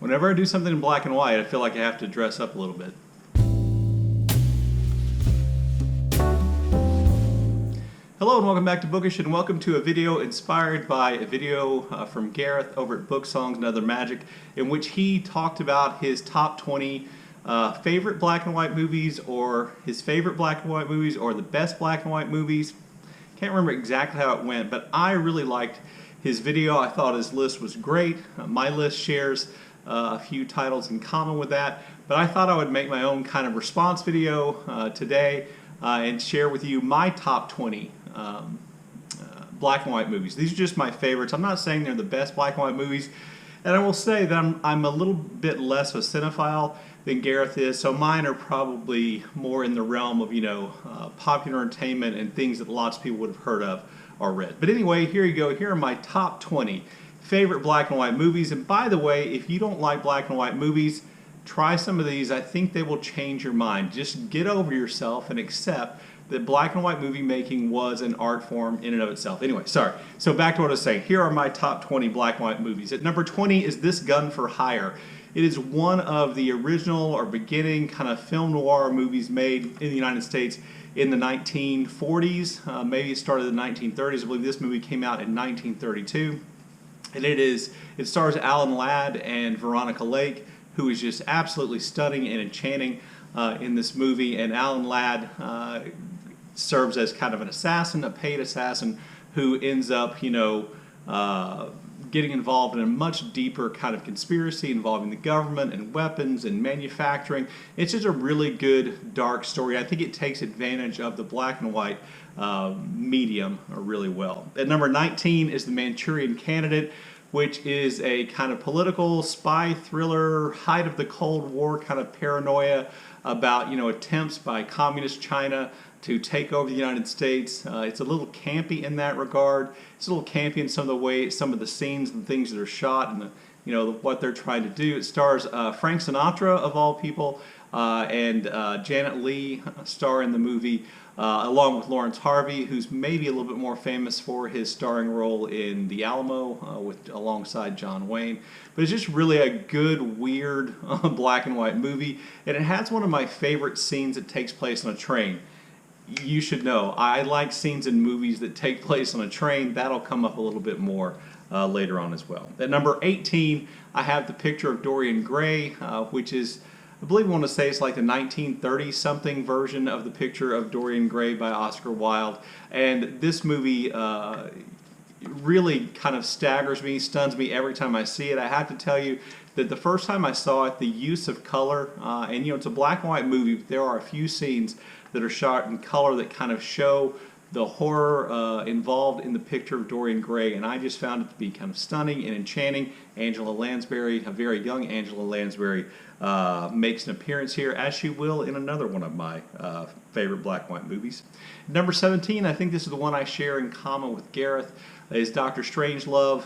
whenever I do something in black and white, I feel like I have to dress up a little bit. Hello and welcome back to Bookish, and welcome to a video inspired by a video from Gareth over at Book Songs and Other Magic, in which he talked about his top 20 favorite black and white movies, or his favorite black and white movies, or the best black and white movies. Can't remember exactly how it went, but I really liked his video. I thought his list was great. My list shares a few titles in common with that, but I thought I would make my own kind of response video today and share with you my top 20 black and white movies. These are just my favorites. I'm not saying they're the best black and white movies, and I will say that I'm a little bit less of a cinephile than Gareth is, so mine are probably more in the realm of, popular entertainment and things that lots of people would have heard of or read. But anyway, here you go. Here are my top 20 favorite black and white movies. And by the way, if you don't like black and white movies, try some of these. I think they will change your mind. Just get over yourself and accept that black and white movie making was an art form in and of itself. Anyway, sorry. So back to what I was saying. Here are my top 20 black and white movies. At number 20 is This Gun for Hire. It is one of the original or beginning kind of film noir movies made in the United States in the 1940s. Maybe it started in the 1930s. I believe this movie came out in 1932. And it stars Alan Ladd and Veronica Lake, who is just absolutely stunning and enchanting in this movie. And Alan Ladd serves as kind of an assassin, a paid assassin, who ends up, getting involved in a much deeper kind of conspiracy involving the government and weapons and manufacturing. It's just a really good, dark story. I think it takes advantage of the black and white medium really well. At number 19 is The Manchurian Candidate, which is a kind of political spy thriller, height of the Cold War kind of paranoia about, attempts by communist China to take over the United States. It's a little campy in that regard. It's a little campy in some of the scenes and things that are shot and what they're trying to do. It stars Frank Sinatra of all people, and Janet Leigh star in the movie, along with Lawrence Harvey, who's maybe a little bit more famous for his starring role in The Alamo alongside John Wayne. But it's just really a good, weird black and white movie, and it has one of my favorite scenes that takes place on a train. You should know, I like scenes in movies that take place on a train. That'll come up a little bit more later on as well. At number 18, I have The Picture of Dorian Gray, which is, I believe I want to say it's like the 1930-something version of The Picture of Dorian Gray by Oscar Wilde. And this movie really kind of staggers me, stuns me every time I see it. I have to tell you that the first time I saw it, the use of color, and it's a black and white movie, but there are a few scenes that are shot in color that kind of show the horror involved in The Picture of Dorian Gray, and I just found it to be kind of stunning and enchanting. Angela Lansbury, a very young Angela Lansbury, makes an appearance here, as she will in another one of my favorite black and white movies. Number 17, I think this is the one I share in common with Gareth, is Dr. Strangelove,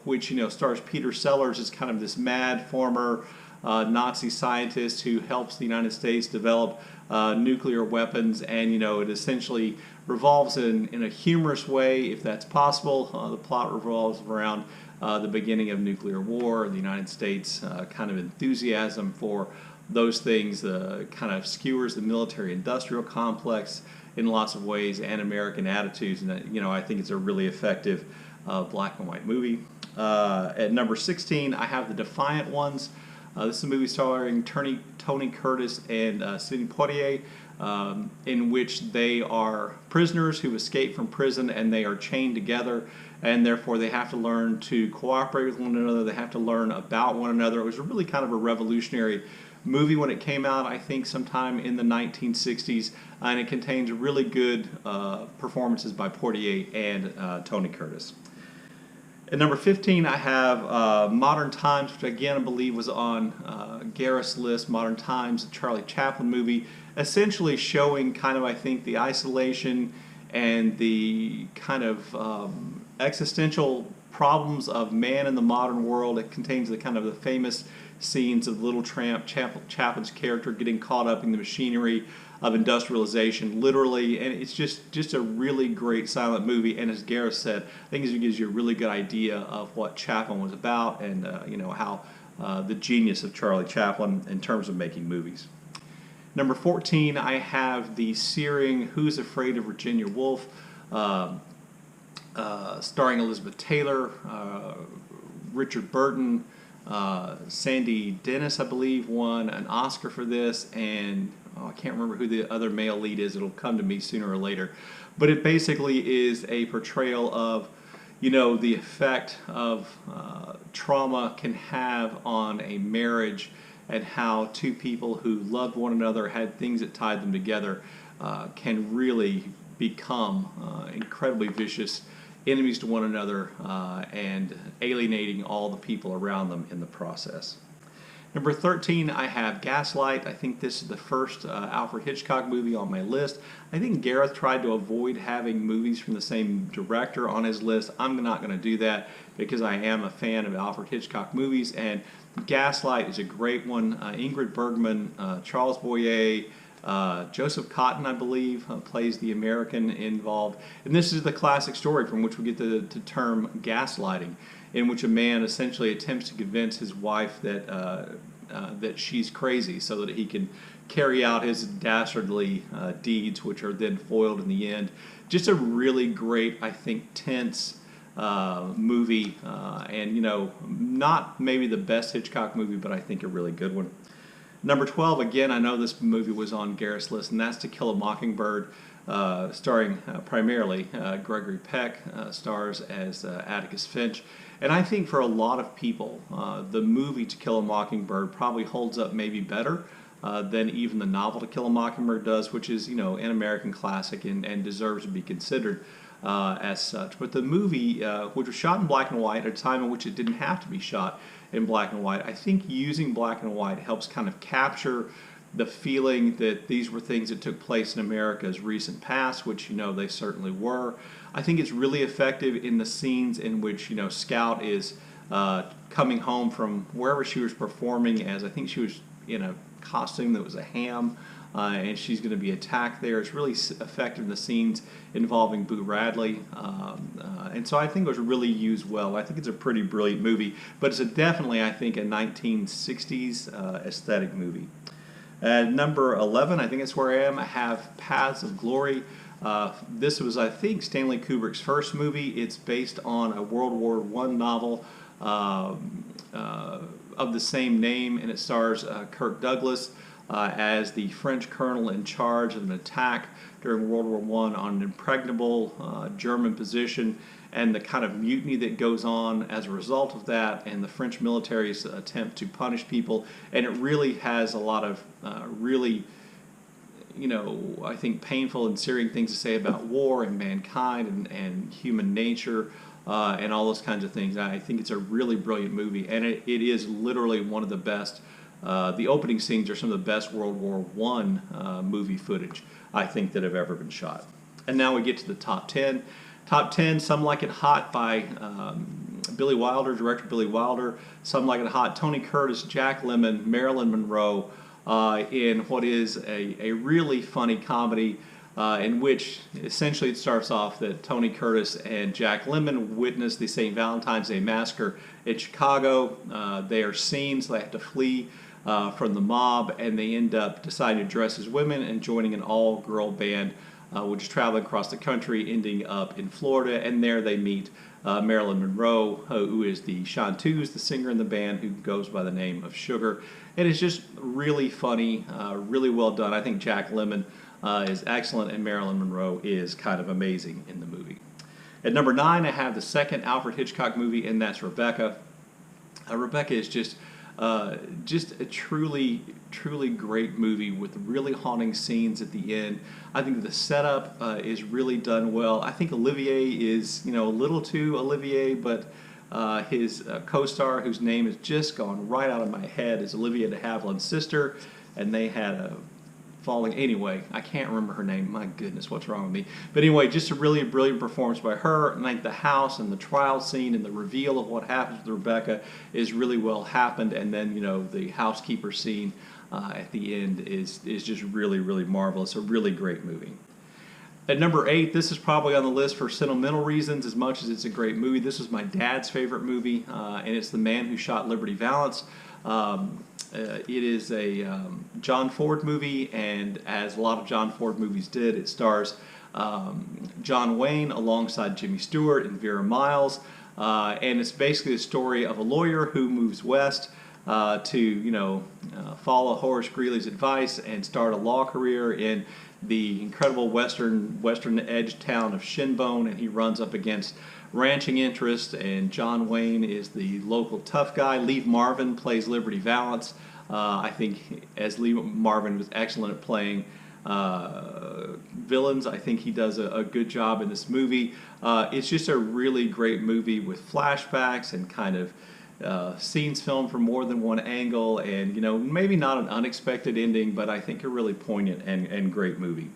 which stars Peter Sellers as kind of this mad former Nazi scientist who helps the United States develop nuclear weapons, and it essentially revolves in a humorous way, if that's possible. The plot revolves around the beginning of nuclear war, the United States kind of enthusiasm for those things, kind of skewers the military-industrial complex in lots of ways, and American attitudes, and I think it's a really effective black and white movie. At number 16, I have The Defiant Ones. This is a movie starring Tony Curtis and Sidney Poitier, in which they are prisoners who escape from prison, and they are chained together, and therefore they have to learn to cooperate with one another. They have to learn about one another. It was really kind of a revolutionary movie when it came out, I think sometime in the 1960s, and it contains really good performances by Poitier and Tony Curtis. At number 15, I have Modern Times, which again I believe was on Gareth's list. Modern Times, a Charlie Chaplin movie, essentially showing kind of, I think, the isolation and the kind of existential problems of man in the modern world. It contains the famous scenes of Little Tramp, Chaplin's character getting caught up in the machinery of industrialization, literally, and it's just a really great silent movie. And as Gareth said, I think it gives you a really good idea of what Chaplin was about, and how the genius of Charlie Chaplin in terms of making movies. Number 14, I have the searing Who's Afraid of Virginia Woolf, starring Elizabeth Taylor, Richard Burton, Sandy Dennis, I believe, won an Oscar for this, and I can't remember who the other male lead is. It'll come to me sooner or later. But it basically is a portrayal of, the effect of trauma can have on a marriage, and how two people who loved one another, had things that tied them together, can really become incredibly vicious enemies to one another, and alienating all the people around them in the process. Number 13, I have Gaslight. I think this is the first Alfred Hitchcock movie on my list. I think Gareth tried to avoid having movies from the same director on his list. I'm not going to do that because I am a fan of Alfred Hitchcock movies, and Gaslight is a great one. Ingrid Bergman, Charles Boyer, Joseph Cotton, I believe, plays the American involved. And this is the classic story from which we get the term gaslighting, in which a man essentially attempts to convince his wife that she's crazy so that he can carry out his dastardly deeds, which are then foiled in the end. Just a really great, I think, tense movie, and not maybe the best Hitchcock movie, but I think a really good one. Number 12, again, I know this movie was on Gareth's list, and that's To Kill a Mockingbird, starring primarily Gregory Peck, stars as Atticus Finch. And I think for a lot of people, the movie To Kill a Mockingbird probably holds up maybe better than even the novel To Kill a Mockingbird does, which is, an American classic and deserves to be considered as such. But the movie, which was shot in black and white at a time in which it didn't have to be shot in black and white, I think using black and white helps kind of capture the feeling that these were things that took place in America's recent past, which, they certainly were. I think it's really effective in the scenes in which, Scout is coming home from wherever she was performing as, I think she was in a costume that was a ham, and she's going to be attacked there. It's really effective in the scenes involving Boo Radley, and so I think it was really used well. I think it's a pretty brilliant movie, but it's definitely, I think, a 1960s aesthetic movie. At number 11, I think that's where I am, I have Paths of Glory. This was, I think, Stanley Kubrick's first movie. It's based on a World War I novel of the same name, and it stars Kirk Douglas as the French colonel in charge of an attack during World War I on an impregnable German position, and the kind of mutiny that goes on as a result of that, and the French military's attempt to punish people. And it really has a lot of really, I think, painful and searing things to say about war and mankind and human nature, and all those kinds of things. I think it's a really brilliant movie, and it is literally one of the best. The opening scenes are some of the best World War I movie footage, I think, that have ever been shot. And now we get to the top 10. Top 10, Some Like It Hot by Billy Wilder, director Billy Wilder. Some Like It Hot, Tony Curtis, Jack Lemmon, Marilyn Monroe, in what is a really funny comedy in which essentially it starts off that Tony Curtis and Jack Lemmon witness the St. Valentine's Day Massacre in Chicago. They are seen, so they have to flee from the mob, and they end up deciding to dress as women and joining an all-girl band, which is traveling across the country, ending up in Florida, and there they meet Marilyn Monroe, who is the chanteuse, the singer in the band, who goes by the name of Sugar. And it's just really funny, really well done. I think Jack Lemmon is excellent, and Marilyn Monroe is kind of amazing in the movie. At number 9, I have the second Alfred Hitchcock movie, and that's Rebecca. Rebecca is just a truly great movie with really haunting scenes at the end. I think the setup is really done well. I think Olivier is, a little too Olivier, but his co-star, whose name has just gone right out of my head, is Olivia de Havilland's sister, and they had a falling. Anyway, I can't remember her name. My goodness, what's wrong with me? But anyway, just a really brilliant performance by her. And like the house and the trial scene and the reveal of what happens with Rebecca is really well happened. And then, the housekeeper scene at the end is just really, really marvelous. A really great movie. At number 8, this is probably on the list for sentimental reasons as much as it's a great movie. This was my dad's favorite movie, and it's The Man Who Shot Liberty Valance. It is a John Ford movie, and as a lot of John Ford movies did, it stars John Wayne alongside Jimmy Stewart and Vera Miles, and it's basically the story of a lawyer who moves west to follow Horace Greeley's advice and start a law career in the incredible western edge town of Shinbone, and he runs up against ranching interests, and John Wayne is the local tough guy. Lee Marvin plays Liberty Valance. I think as Lee Marvin was excellent at playing villains, I think he does a good job in this movie. It's just a really great movie with flashbacks and kind of scenes filmed from more than one angle, and maybe not an unexpected ending, but I think a really poignant and great movie.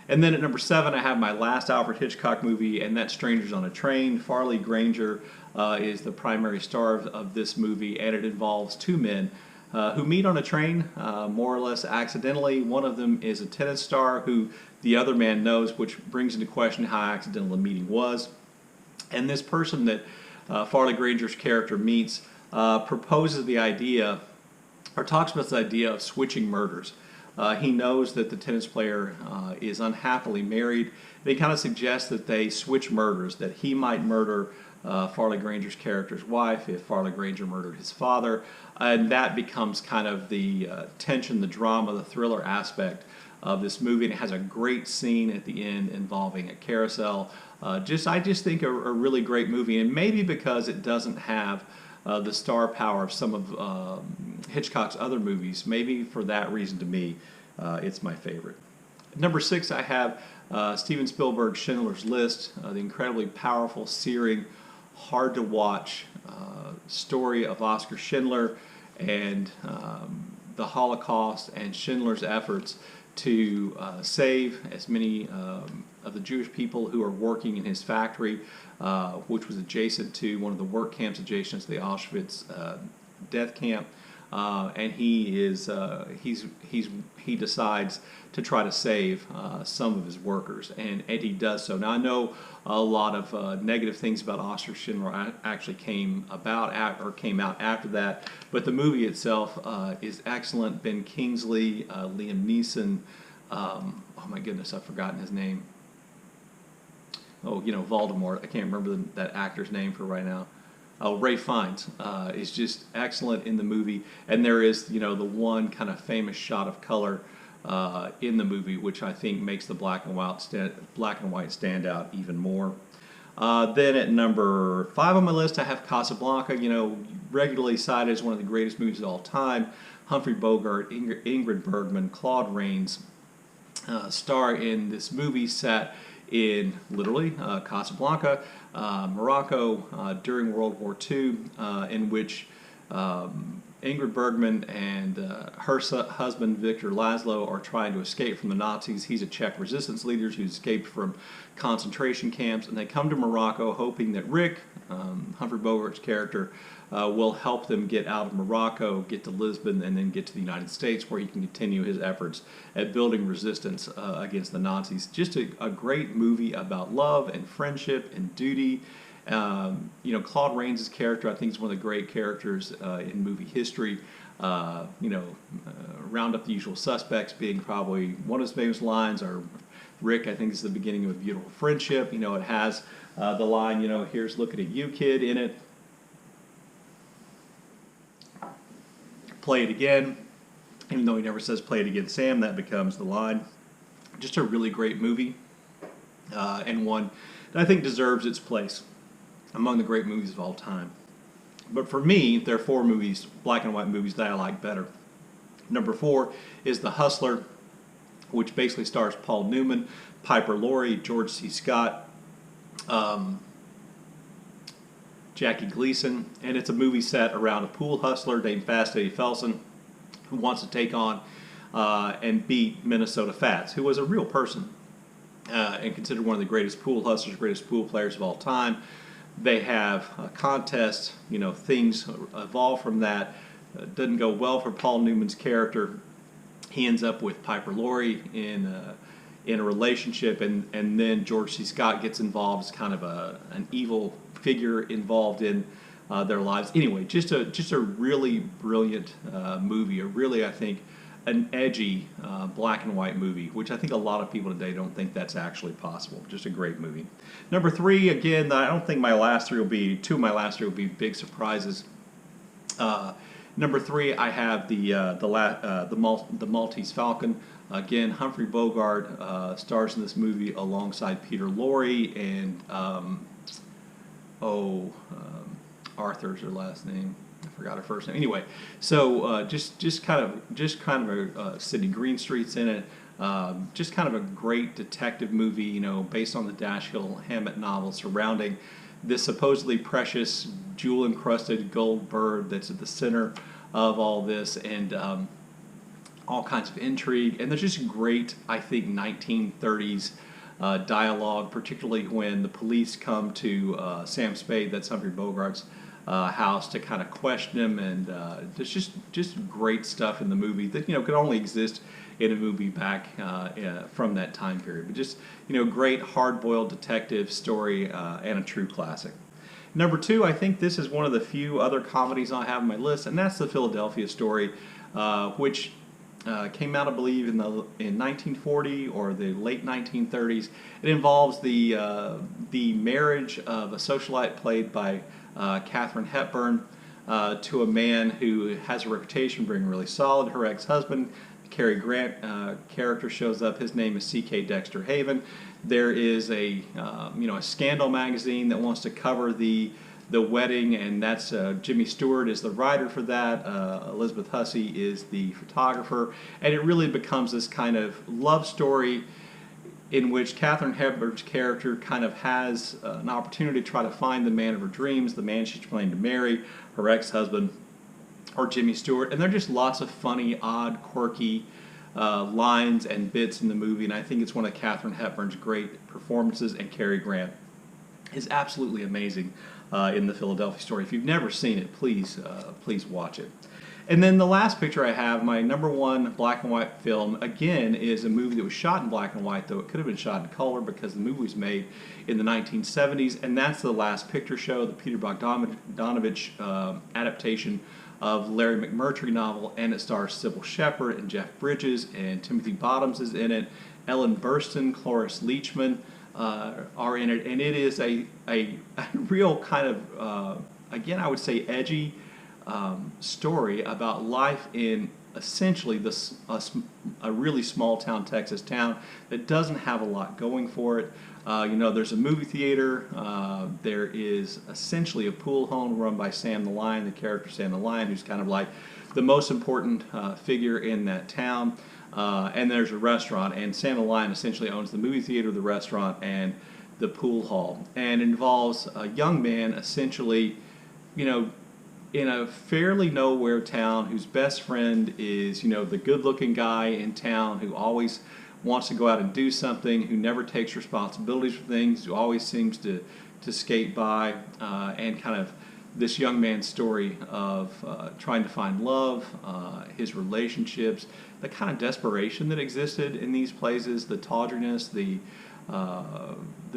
And then at number 7, I have my last Alfred Hitchcock movie, and that's Strangers on a Train. Farley Granger is the primary star of this movie, and it involves two men who meet on a train, more or less accidentally. One of them is a tennis star who the other man knows, which brings into question how accidental the meeting was. And this person that Farley Granger's character meets proposes the idea, or talks about the idea of switching murders. He knows that the tennis player is unhappily married. And he kind of suggests that they switch murders, that he might murder Farley Granger's character's wife if Farley Granger murdered his father. And that becomes kind of the tension, the drama, the thriller aspect of this movie. And it has a great scene at the end involving a carousel. I just think a really great movie, and maybe because it doesn't have the star power of some of Hitchcock's other movies, maybe for that reason to me, it's my favorite. Number 6, I have Steven Spielberg's Schindler's List, the incredibly powerful, searing, hard to watch story of Oskar Schindler and the Holocaust and Schindler's efforts to save as many of the Jewish people who are working in his factory, which was adjacent to one of the work camps adjacent to the Auschwitz death camp. And he decides to try to save some of his workers, and he does so. Now, I know a lot of negative things about Oskar Schindler actually came out after that, but the movie itself is excellent. Ben Kingsley, Liam Neeson, oh my goodness, I've forgotten his name. Oh, Voldemort. I can't remember that actor's name for right now. Ray Fiennes is just excellent in the movie, and there is, the one kind of famous shot of color in the movie, which I think makes the black and white stand out even more. Then at number 5 on my list, I have Casablanca. Regularly cited as one of the greatest movies of all time. Humphrey Bogart, Ingrid Bergman, Claude Rains star in this movie set in literally Casablanca, Morocco, during World War II, in which Ingrid Bergman and her husband Victor Laszlo are trying to escape from the Nazis. He's a Czech resistance leader who's escaped from concentration camps, and they come to Morocco hoping that Rick, Humphrey Bogart's character, will help them get out of Morocco, get to Lisbon, and then get to the United States, where he can continue his efforts at building resistance against the Nazis. Just a great movie about love and friendship and duty. Claude Rains' character, I think, is one of the great characters in movie history. Round up the usual suspects being probably one of his famous lines, or Rick, I think, is the beginning of a beautiful friendship. It has the line, here's looking at you, kid, in it. Play it again. Even though he never says play it again, Sam, that becomes the line. Just a really great movie, and one that I think deserves its place among the great movies of all time. But for me, there are 4 movies, black and white movies, that I like better. Number 4 is The Hustler, which basically stars Paul Newman, Piper Laurie, George C. Scott, Jackie Gleason, and it's a movie set around a pool hustler named Fast Eddie Felson, who wants to take on and beat Minnesota Fats, who was a real person and considered one of the greatest pool hustlers, greatest pool players of all time. They have a contest, things evolve from that. Doesn't go well for Paul Newman's character. He ends up with Piper Laurie in a relationship, and then George C. Scott gets involved as kind of an evil figure involved in their lives. Anyway, just a really brilliant movie. A really, I think, an edgy black and white movie, which I think a lot of people today don't think that's actually possible. Just a great movie. Number three, again, I don't think my last three will be, two of my last three will be big surprises. Number three, I have the Maltese Falcon. Again, Humphrey Bogart stars in this movie alongside Peter Lorre and Arthur's her last name. I forgot her first name. Anyway, so just kind of a Sidney Greenstreet's in it. Just kind of a great detective movie, you know, based on the Dashiell Hammett novel surrounding this supposedly precious jewel-encrusted gold bird that's at the center of all this, and all kinds of intrigue. And there's just great, I think, 1930s dialogue, particularly when the police come to Sam Spade, that's Humphrey Bogart's house, to kind of question him, and there's just great stuff in the movie that, you know, could only exist in a movie back from that time period. But just, you know, great hard-boiled detective story and a true classic. Number two, I think this is one of the few other comedies I have on my list, and that's the Philadelphia Story, which came out, I believe, in 1940 or the late 1930s. It involves the marriage of a socialite played by Katharine Hepburn to a man who has a reputation for being really solid. Her ex-husband, Cary Grant character, shows up. His name is C.K. Dexter Haven. There is a scandal magazine that wants to cover the wedding, and that's Jimmy Stewart is the writer for that. Elizabeth Hussey is the photographer, and it really becomes this kind of love story in which Katharine Hepburn's character kind of has an opportunity to try to find the man of her dreams, the man she's planning to marry, her ex-husband, or Jimmy Stewart. And there are just lots of funny, odd, quirky lines and bits in the movie, and I think it's one of Katharine Hepburn's great performances, and Cary Grant is absolutely amazing in the Philadelphia Story. If you've never seen it, please watch it. And then the last picture I have, my number one black and white film, again, is a movie that was shot in black and white, though it could have been shot in color because the movie was made in the 1970s, and that's The Last Picture Show, the Peter Bogdanovich adaptation of Larry McMurtry novel, and it stars Sybil Shepherd and Jeff Bridges, and Timothy Bottoms is in it. Ellen Burstyn, Cloris Leachman are in it, and it is a real kind of, again, I would say edgy story about life in essentially a really small town Texas town that doesn't have a lot going for it. There's a movie theater. There is essentially a pool home run by Sam the Lion, the character Sam the Lion, who's kind of like the most important figure in that town. And there's a restaurant, and Sam the Lion essentially owns the movie theater, the restaurant, and the pool hall. And it involves a young man essentially, in a fairly nowhere town whose best friend is, the good-looking guy in town who always wants to go out and do something, who never takes responsibilities for things, who always seems to skate by, and kind of this young man's story of trying to find love, his relationships, the kind of desperation that existed in these places, the tawdriness, the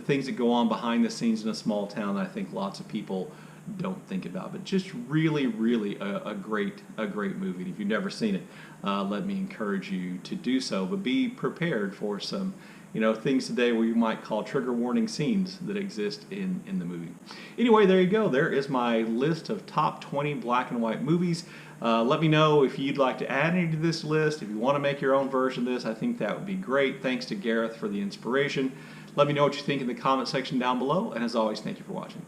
things that go on behind the scenes in a small town that I think lots of people don't think about. But just really, really a great movie. And if you've never seen it, let me encourage you to do so. But be prepared for some things today where you might call trigger warning scenes that exist in the movie. Anyway, there you go. There is my list of top 20 black and white movies. Let me know if you'd like to add any to this list. If you want to make your own version of this, I think that would be great. Thanks to Gareth for the inspiration. Let me know what you think in the comment section down below. And as always, thank you for watching.